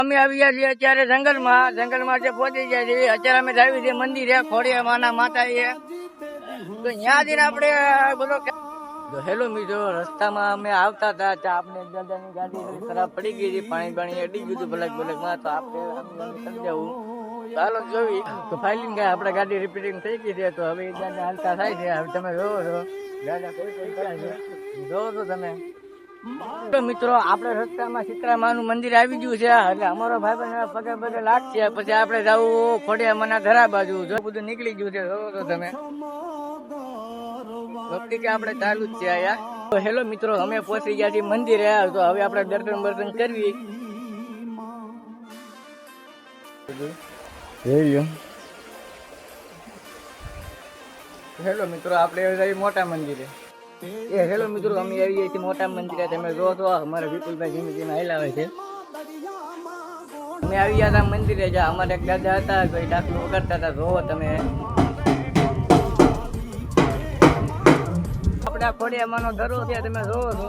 અમે આવ્યા છીએ અત્યારે જંગલમાં જે પહોંચી ગયા છીએ. અત્યારે અમે આવી છીએ મંદિરે ખોડિયા માના માતા એ તો ત્યાં જઈને આપણે બધો હેલો મિત્રો રસ્તામાં અમે આવતા હતા તો આપણે દાદાની ગાડી ખરાબ પડી ગઈ હતી, પાણી અડી ગયું હતું બ્લેક તો આપણે સમજાવું ચાલો જોવી તો ફાઇલિંગ આપણે ગાડી રિપેરિંગ થઈ ગઈ છે. તો હવે દાદા હાલતા થાય છે. હવે તમે જોવો છો દાદા કોઈ કરે છે, જોવો છો તમે. તો મિત્રો આપણે રસ્તામાં સીતરામાનું મંદિર આવી ગયું છે. એટલે અમારો ભાઈ પગે લાગશે. પછી આપણે જવું ખોડિયા માના ધરા બાજુ. જો બધું નીકળી ગયું છે, જોવો છો તમે. ભક્તિ કે આપણે ચાલુ જ છે અહીંયા. તો હેલો મિત્રો અમે પહોંચી ગયા છીએ મંદિરે. તો હવે આપણે દર્શન કરવી. હેલો મિત્રો આપણે મોટા મંદિરે. હેલો મિત્રો અમે આવીએ છીએ મોટા મંદિરે. તમે જો તો અમારા વિપુલભાઈ ધીમે ધીમે હાલાવે છે. અમે આવી ગયા હતા મંદિરે. જ્યાં અમારે એક દાદા હતા તો એ ડાકલો વગાડતા હતા. જોવો તમે આપડા ખોડિયામાંનો દરો છે, તમે જોવો છો.